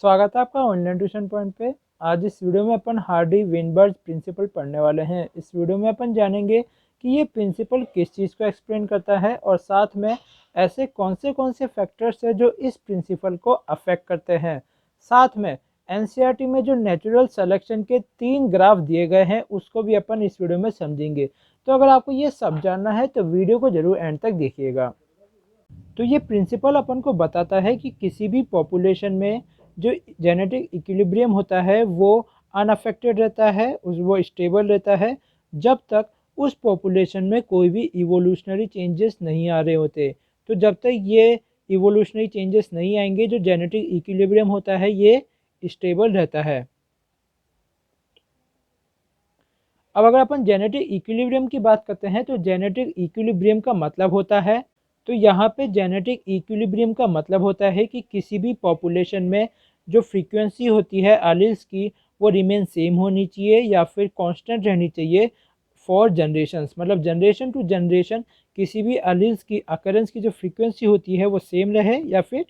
स्वागत है आपका ऑनलाइन ट्यूशन पॉइंट पे। आज इस वीडियो में अपन हार्डी वेनबर्ग प्रिंसिपल पढ़ने वाले हैं। इस वीडियो में अपन जानेंगे कि ये प्रिंसिपल किस चीज़ को एक्सप्लेन करता है और साथ में ऐसे कौन से फैक्टर्स हैं जो इस प्रिंसिपल को अफेक्ट करते हैं। साथ में एनसीईआरटी में जो नेचुरल सिलेक्शन के 3 ग्राफ दिए गए हैं उसको भी अपन इस वीडियो में समझेंगे। तो अगर आपको ये सब जानना है तो वीडियो को ज़रूर एंड तक देखिएगा। तो ये प्रिंसिपल अपन को बताता है कि किसी भी पॉपुलेशन में जो जेनेटिक इक्विलिब्रियम होता है वो अनअफेक्टेड रहता है, वो स्टेबल रहता है जब तक उस पॉपुलेशन में कोई भी इवोल्यूशनरी चेंजेस नहीं आ रहे होते। तो जब तक ये इवोल्यूशनरी चेंजेस नहीं आएंगे जो जेनेटिक इक्विलिब्रियम होता है ये स्टेबल रहता है। अब अगर अपन जेनेटिक इक्विलिब्रियम की बात करते हैं तो जेनेटिक इक्विलिब्रियम का मतलब होता है, तो यहाँ पे जेनेटिक इक्विलिब्रियम का मतलब होता है कि किसी भी पॉपुलेशन में जो फ्रीक्वेंसी होती है एलील्स की वो रिमेन सेम होनी चाहिए या फिर कांस्टेंट रहनी चाहिए फॉर जनरेशन्स। मतलब जनरेशन टू जनरेशन किसी भी एलील्स की अकरेंस की जो फ्रीक्वेंसी होती है वो सेम रहे या फिर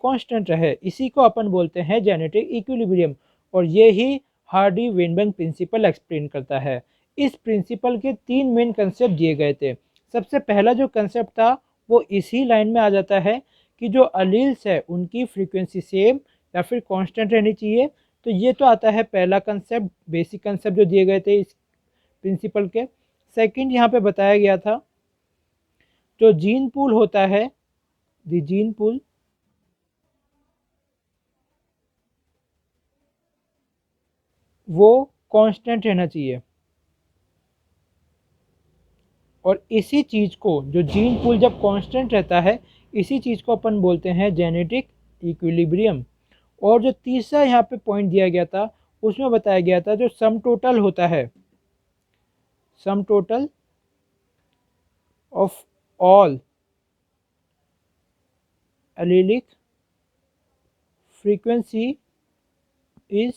कांस्टेंट रहे, इसी को अपन बोलते हैं जेनेटिक इक्विलिब्रियम। और ये ही हार्डी वेनबर्ग प्रिंसिपल एक्सप्लेन करता है। इस प्रिंसिपल के 3 मेन कंसेप्ट दिए गए थे। सबसे पहला जो कंसेप्ट था वो इसी लाइन में आ जाता है कि जो अलील्स है उनकी फ्रीक्वेंसी सेम या फिर कांस्टेंट रहनी चाहिए। तो ये तो आता है पहला कंसेप्ट, बेसिक कंसेप्ट जो दिए गए थे इस प्रिंसिपल के। सेकंड यहाँ पे बताया गया था जो जीन पूल होता है, द जीन पूल वो कांस्टेंट रहना चाहिए। और इसी चीज़ को जो जीन पूल जब कांस्टेंट रहता है इसी चीज़ को अपन बोलते हैं जेनेटिक इक्विलिब्रियम। और जो तीसरा यहाँ पे पॉइंट दिया गया था उसमें बताया गया था जो सम टोटल होता है, sum total of all allelic frequency is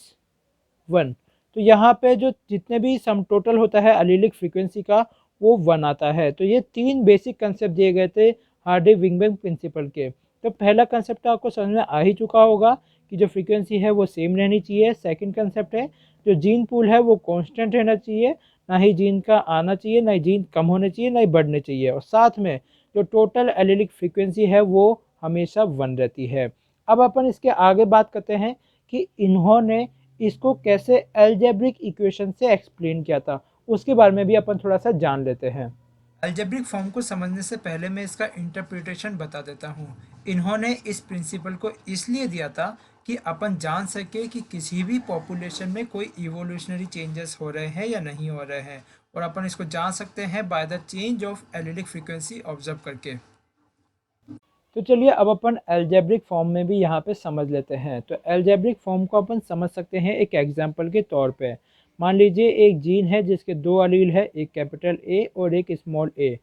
1। तो यहाँ पे जो जितने भी सम टोटल होता है एलीलिक फ्रीक्वेंसी का वो 1 आता है। तो ये 3 बेसिक कंसेप्ट दिए गए थे हार्डी वेनबर्ग प्रिंसिपल के। तो पहला कंसेप्ट तो आपको समझ में आ ही चुका होगा कि जो फ्रीक्वेंसी है वो सेम रहनी चाहिए। सेकंड कंसेप्ट है जो जीन पूल है वो कांस्टेंट रहना चाहिए, ना ही जीन का आना चाहिए, ना ही जीन कम होने चाहिए, ना ही बढ़ने चाहिए। और साथ में जो टोटल एलीलिक फ्रीक्वेंसी है वो हमेशा 1 रहती है। अब अपन इसके आगे बात करते हैं कि इन्होंने इसको कैसे अलजेब्रिक इक्वेशन से एक्सप्लेन किया था, उसके बारे में भी अपन थोड़ा सा जान लेते हैं। अलजेब्रिक फॉर्म को समझने से पहले मैं इसका इंटरप्रिटेशन बता देता हूँ। इन्होंने इस प्रिंसिपल को इसलिए दिया था कि अपन जान सके कि किसी भी पॉपुलेशन में कोई इवोल्यूशनरी चेंजेस हो रहे हैं या नहीं हो रहे हैं, और अपन इसको जान सकते हैं by the change of allylic frequency observe करके। तो चलिए अब अपन अलजेब्रिक फॉर्म में भी यहाँ पे समझ लेते हैं। तो अलजेब्रिक फॉर्म को अपन समझ सकते हैं एक एग्जांपल के तौर पे। मान लीजिए एक जीन है जिसके 2 अलील है, एक कैपिटल ए और एक स्मॉल ए।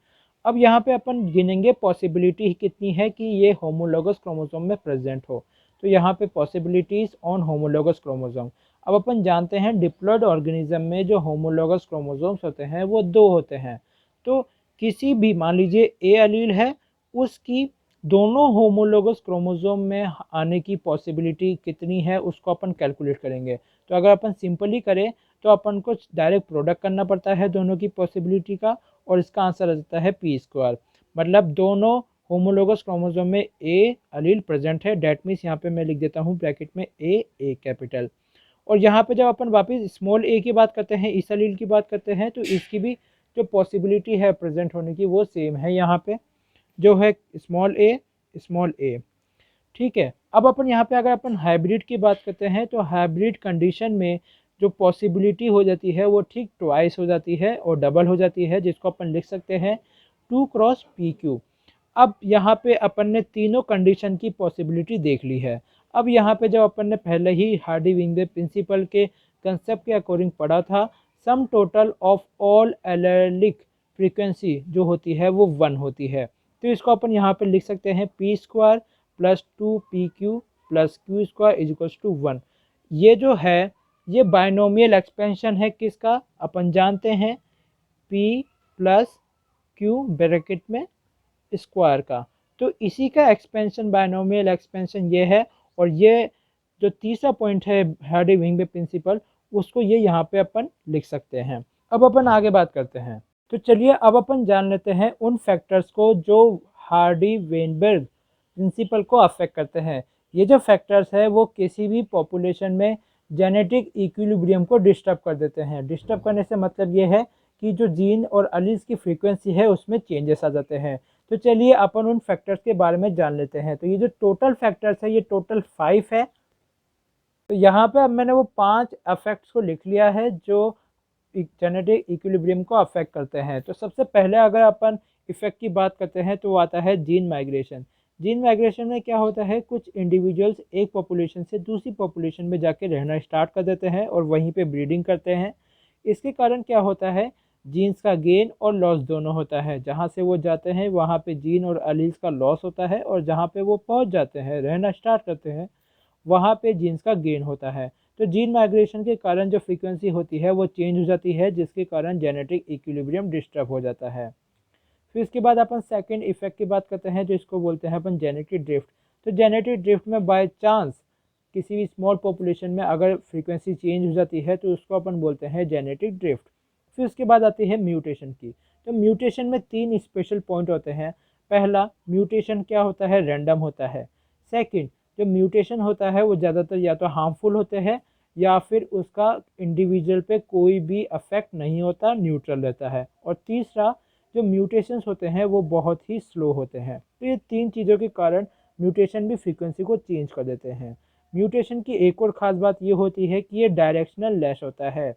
अब यहाँ पे अपन गिनेंगे पॉसिबिलिटी कितनी है कि ये होमोलोगस क्रोमोसोम में प्रेजेंट हो। तो यहाँ पे पॉसिबिलिटीज ऑन होमोलोगस क्रोमोसोम। अब अपन जानते हैं डिप्लॉयड ऑर्गेनिज्म में जो होमोलोगस क्रोमोसोम्स होते हैं वो 2 होते हैं। तो किसी भी मान लीजिए ए अलील है, उसकी दोनों होमोलोगस क्रोमोसोम में आने की पॉसिबिलिटी कितनी है उसको अपन कैलकुलेट करेंगे। तो अगर अपन सिंपली करें तो अपन को डायरेक्ट प्रोडक्ट करना पड़ता है दोनों की पॉसिबिलिटी का, और इसका आंसर आ जाता है p²। मतलब दोनों होमोलोगस क्रोमोसोम में ए अलील प्रेजेंट है, डैट मीन्स यहाँ पे मैं लिख देता हूँ ब्रैकेट में ए कैपिटल। और यहाँ पे जब अपन वापस स्मॉल ए की बात करते हैं, इस अलील की बात करते हैं, तो इसकी भी जो पॉसिबिलिटी है प्रेजेंट होने की वो सेम है यहाँ पे, जो है स्मॉल ए स्मॉल ए। ठीक है। अब अपन यहाँ पे अगर अपन हाइब्रिड की बात करते हैं तो हाइब्रिड कंडीशन में जो पॉसिबिलिटी हो जाती है वो ठीक ट्वाइस हो जाती है और डबल हो जाती है, जिसको अपन लिख सकते हैं 2x p³। अब यहाँ पे अपन ने तीनों कंडीशन की पॉसिबिलिटी देख ली है। अब यहाँ पे जब अपन ने पहले ही हार्डी वेनबर्ग प्रिंसिपल के कंसेप्ट के अकॉर्डिंग पढ़ा था, sum total of all allylic frequency जो होती है वो 1 होती है। तो इसको अपन यहाँ पे लिख सकते हैं p² plus 2pq plus q² is equals to 1। ये जो है ये बाइनोमियल एक्सपेंशन है किसका, अपन जानते हैं p प्लस q ब्रैकेट में स्क्वायर का। तो इसी का एक्सपेंशन बाइनोमियल एक्सपेंशन ये है। और ये जो तीसरा पॉइंट है हार्डी विंगबेक प्रिंसिपल, उसको ये यहाँ पे अपन लिख सकते हैं। अब अपन आगे बात करते हैं। तो चलिए अब अपन जान लेते हैं उन फैक्टर्स को जो हार्डी वेनबर्ग प्रिंसिपल को अफेक्ट करते हैं। ये जो फैक्टर्स है वो किसी भी पॉपुलेशन में जेनेटिक इक्विलिब्रियम को डिस्टर्ब कर देते हैं। डिस्टर्ब करने से मतलब ये है कि जो जीन और अलील्स की फ्रीक्वेंसी है उसमें चेंजेस आ जाते हैं। तो चलिए अपन उन फैक्टर्स के बारे में जान लेते हैं। तो ये जो टोटल फैक्टर्स है ये टोटल 5 है। तो यहाँ पे अब मैंने वो 5 अफेक्ट्स को लिख लिया है जो जेनेटिक इक्विलिब्रियम को अफेक्ट करते हैं। तो सबसे पहले अगर अपन इफेक्ट की बात करते हैं तो आता है जीन माइग्रेशन। जीन माइग्रेशन में क्या होता है, कुछ इंडिविजुअल्स एक पॉपुलेशन से दूसरी पॉपुलेशन में जाके रहना स्टार्ट कर देते हैं और वहीं पे ब्रीडिंग करते हैं। इसके कारण क्या होता है, जीन्स का गेन और लॉस दोनों होता है। जहाँ से वो जाते हैं वहाँ पे जीन और अलील्स का लॉस होता है, और जहाँ पे वो पहुँच जाते हैं रहना स्टार्ट करते हैं वहाँ पे जीन्स का गेन होता है। तो जीन माइग्रेशन के कारण जो फ्रीक्वेंसी होती है वो चेंज हो जाती है, जिसके कारण जेनेटिक इक्विलिब्रियम डिस्टर्ब हो जाता है। फिर इसके बाद अपन सेकंड इफेक्ट की बात करते हैं जो इसको बोलते हैं अपन जेनेटिक ड्रिफ्ट। तो जेनेटिक ड्रिफ्ट में बाय चांस किसी भी स्मॉल पॉपुलेशन में अगर फ्रीक्वेंसी चेंज हो जाती है तो उसको अपन बोलते हैं जेनेटिक ड्रिफ्ट। फिर उसके बाद आती है म्यूटेशन की। तो म्यूटेशन में 3 स्पेशल पॉइंट होते हैं। पहला, म्यूटेशन क्या होता है, रैंडम होता है। सेकंड, जो म्यूटेशन होता है वो ज़्यादातर या तो हार्मफुल होते हैं या फिर उसका इंडिविजुअल पे कोई भी अफेक्ट नहीं होता, न्यूट्रल रहता है। और तीसरा, जो म्यूटेशंस होते हैं वो बहुत ही स्लो होते हैं। तो ये 3 चीज़ों के कारण म्यूटेशन भी फ्रीक्वेंसी को चेंज कर देते हैं। म्यूटेशन की एक और ख़ास बात ये होती है कि ये डायरेक्शनल लैश होता है।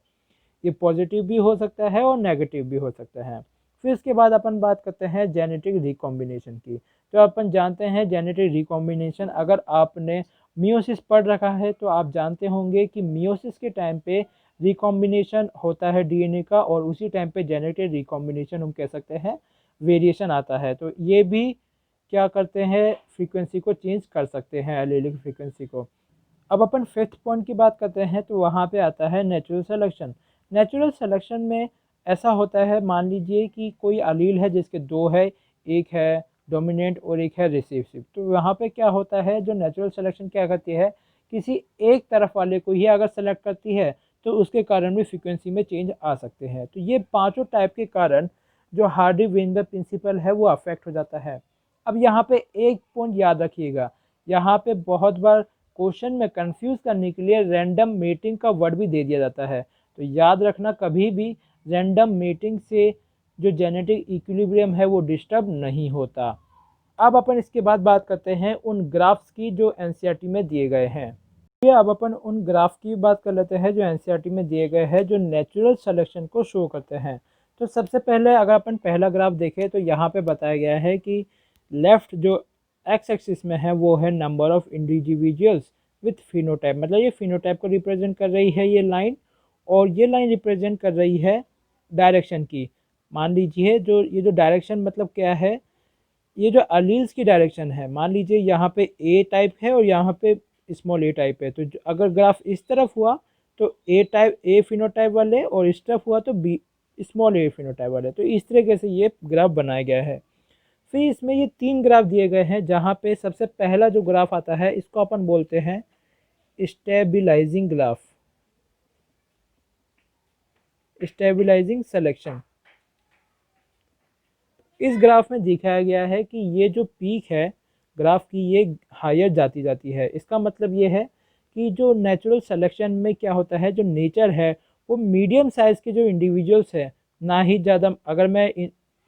ये पॉजिटिव भी हो सकता है और नेगेटिव भी हो सकता है। फिर इसके बाद अपन बात करते हैं जेनेटिक रिकॉम्बिनेशन की। तो अपन जानते हैं जेनेटिक रिकॉम्बिनेशन, अगर आपने मियोसिस पढ़ रखा है तो आप जानते होंगे कि मियोसिस के टाइम पे रिकॉम्बिनेशन होता है डीएनए का, और उसी टाइम पे जेनेटिक रिकॉम्बिनेशन हम कह सकते हैं वेरिएशन आता है। तो ये भी क्या करते हैं, फ्रीक्वेंसी को चेंज कर सकते हैं, एलीलिक फ्रीक्वेंसी को। अब अपन फिफ्थ पॉइंट की बात करते हैं तो वहाँ पे आता है नेचुरल सिलेक्शन। नेचुरल सिलेक्शन में ऐसा होता है, मान लीजिए कि कोई अलील है जिसके 2 है, एक है डोमिनेंट और एक है रिसेसिव। तो वहाँ पे क्या होता है, जो नेचुरल सिलेक्शन क्या करती है, किसी एक तरफ वाले को ही अगर सेलेक्ट करती है तो उसके कारण भी फ्रीक्वेंसी में चेंज आ सकते हैं। तो ये पांचों टाइप के कारण जो हार्डी वेनबर्ग प्रिंसिपल है वो अफेक्ट हो जाता है। अब यहाँ पे एक पॉइंट याद रखिएगा, यहाँ पे बहुत बार क्वेश्चन में कंफ्यूज करने के लिए रैंडम मेटिंग का वर्ड भी दे दिया जाता है। तो याद रखना, कभी भी रैंडम मेटिंग से जो जेनेटिक इक्विलिब्रियम है वो डिस्टर्ब नहीं होता। अब अपन इसके बाद बात करते हैं उन ग्राफ्स की जो एनसीईआरटी में दिए गए हैं। ये अब अपन उन ग्राफ की बात कर लेते हैं जो एनसीईआरटी में दिए गए हैं, जो नेचुरल सिलेक्शन को शो करते हैं। तो सबसे पहले अगर अपन पहला ग्राफ देखें तो यहाँ पे बताया गया है कि लेफ्ट जो एक्स एक्सिस में है वो है number of individuals with phenotype, मतलब ये फिनोटाइप को रिप्रेजेंट कर रही है ये लाइन, और ये लाइन रिप्रेजेंट कर रही है डायरेक्शन की। मान लीजिए जो ये जो डायरेक्शन मतलब क्या है, ये जो अलील्स की डायरेक्शन है, मान लीजिए यहाँ पे ए टाइप है और यहाँ पे स्मॉल ए टाइप है। तो अगर ग्राफ इस तरफ हुआ तो ए टाइप ए फिनोटाइप वाले, और इस तरफ हुआ तो बी स्मॉल ए फिनोटाइप वाले। तो इस तरीके से ये ग्राफ बनाया गया है। फिर इसमें ये 3 ग्राफ दिए गए हैं, जहाँ पे सबसे पहला जो ग्राफ आता है इसको अपन बोलते हैं स्टेबिलाइजिंग ग्राफ, स्टेबिलाइजिंग सिलेक्शन। इस ग्राफ में दिखाया गया है कि ये जो पीक है ग्राफ की ये हायर जाती है। इसका मतलब ये है कि जो नेचुरल सिलेक्शन में क्या होता है, जो नेचर है वो मीडियम साइज़ के जो इंडिविजुअल्स है, ना ही ज़्यादा, अगर मैं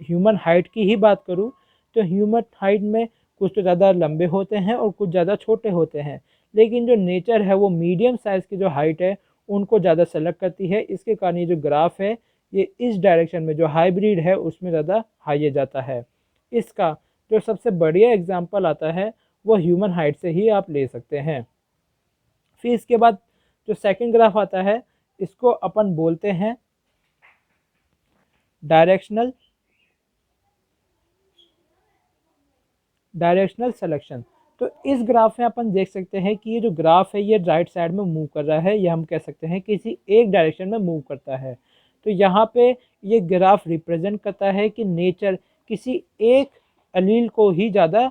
ह्यूमन हाइट की ही बात करूँ तो ह्यूमन हाइट में कुछ तो ज़्यादा लंबे होते हैं और कुछ ज़्यादा छोटे होते हैं, लेकिन जो नेचर है वो मीडियम साइज़ की जो हाइट है उनको ज़्यादा सेलेक्ट करती है। इसके कारण ये जो ग्राफ है ये इस डायरेक्शन में जो हाइब्रिड है उसमें ज़्यादा हाई जाता है। इसका जो सबसे बढ़िया एग्जांपल आता है वो ह्यूमन हाइट से ही आप ले सकते हैं। फिर इसके बाद जो सेकंड ग्राफ आता है इसको अपन बोलते हैं डायरेक्शनल सिलेक्शन। तो इस ग्राफ में अपन देख सकते हैं कि ये जो ग्राफ है ये राइट साइड में मूव कर रहा है, या हम कह सकते हैं किसी एक डायरेक्शन में मूव करता है। तो यहाँ पे ये ग्राफ रिप्रेजेंट करता है कि नेचर किसी एक अलील को ही ज़्यादा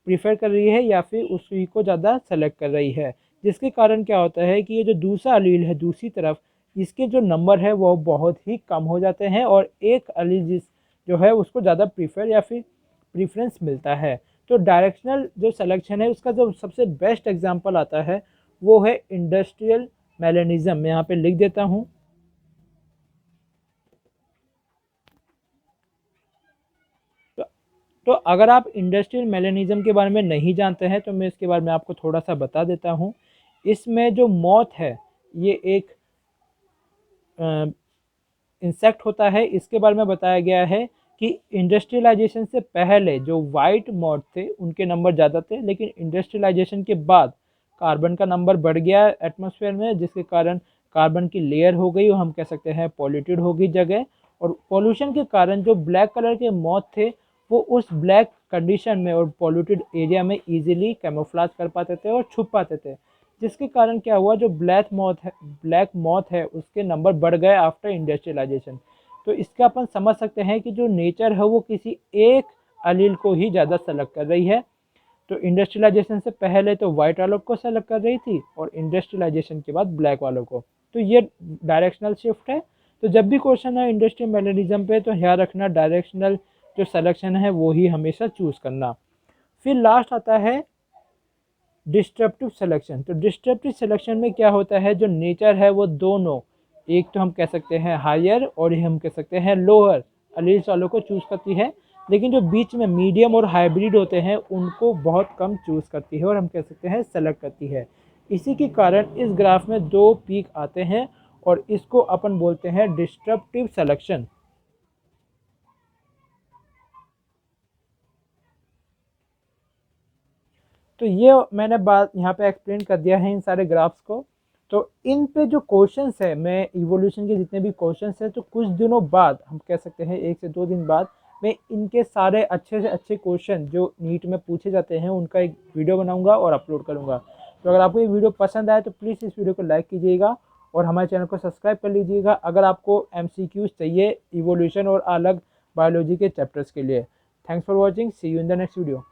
प्रीफर कर रही है या फिर उसी को ज़्यादा सेलेक्ट कर रही है। जिसके कारण क्या होता है कि ये जो दूसरा अलील है दूसरी तरफ, इसके जो नंबर है वो बहुत ही कम हो जाते हैं और एक अलील जो है उसको ज़्यादा प्रीफर या फिर प्रीफरेंस मिलता है। तो डायरेक्शनल जो सिलेक्शन है उसका जो सबसे बेस्ट एग्जांपल आता है वो है इंडस्ट्रियल मेलेनिज्म। मैं यहाँ पे लिख देता हूँ। तो अगर आप इंडस्ट्रियल मेलेनिज्म के बारे में नहीं जानते हैं तो मैं इसके बारे में आपको थोड़ा सा बता देता हूँ। इसमें जो मॉथ है ये एक इंसेक्ट होता है। इसके बारे में बताया गया है कि इंडस्ट्रियलाइजेशन से पहले जो वाइट मॉथ थे उनके नंबर ज़्यादा थे, लेकिन इंडस्ट्रियलाइजेशन के बाद कार्बन का नंबर बढ़ गया एटमॉस्फेयर में, जिसके कारण कार्बन की लेयर हो गई और हम कह सकते हैं पॉल्यूटेड हो गई जगह। और पॉल्यूशन के कारण जो ब्लैक कलर के मॉथ थे वो उस ब्लैक कंडीशन में और पॉल्यूटेड एरिया में इजीली कैमोफ्लेज कर पाते थे और छुप पाते थे, जिसके कारण क्या हुआ, जो ब्लैक मॉथ है उसके नंबर बढ़ गए आफ्टर इंडस्ट्रियलाइजेशन। तो इसका अपन समझ सकते हैं कि जो नेचर है वो किसी एक अलील को ही ज़्यादा सेलेक्ट कर रही है। तो इंडस्ट्रियलाइजेशन से पहले तो वाइट वालों को सेलेक्ट कर रही थी और इंडस्ट्रियलाइजेशन के बाद ब्लैक वालों को। तो ये डायरेक्शनल शिफ्ट है। तो जब भी क्वेश्चन है इंडस्ट्रियल मेलेनिज्म पे तो ध्यान रखना डायरेक्शनल जो सिलेक्शन है वो ही हमेशा चूज़ करना। फिर लास्ट आता है डिस्ट्रप्टिव सिलेक्शन। तो डिस्ट्रप्टिव सिलेक्शन में क्या होता है, जो नेचर है वो दोनों, एक तो हम कह सकते हैं हायर और हम कह सकते हैं लोअर अलील्स वालों को चूज़ करती है, लेकिन जो बीच में मीडियम और हाइब्रिड होते हैं उनको बहुत कम चूज़ करती है और हम कह सकते हैं सेलेक्ट करती है। इसी के कारण इस ग्राफ में दो पीक आते हैं और इसको अपन बोलते हैं डिस्ट्रप्टिव सिलेक्शन। तो ये मैंने बात यहाँ पे एक्सप्लेन कर दिया है इन सारे ग्राफ्स को। तो इन पे जो क्वेश्चंस है, मैं इवोल्यूशन के जितने भी क्वेश्चंस हैं तो कुछ दिनों बाद, हम कह सकते हैं 1 से 2 दिन बाद, मैं इनके सारे अच्छे से अच्छे क्वेश्चन जो नीट में पूछे जाते हैं उनका एक वीडियो बनाऊंगा और अपलोड करूंगा। तो अगर आपको ये वीडियो पसंद आए तो प्लीज़ इस वीडियो को लाइक कीजिएगा और हमारे चैनल को सब्सक्राइब कर लीजिएगा अगर आपको MCQs चाहिए इवोल्यूशन और अलग बायोलॉजी के चैप्टर्स के लिए। Thanks for watching, see you in the next video.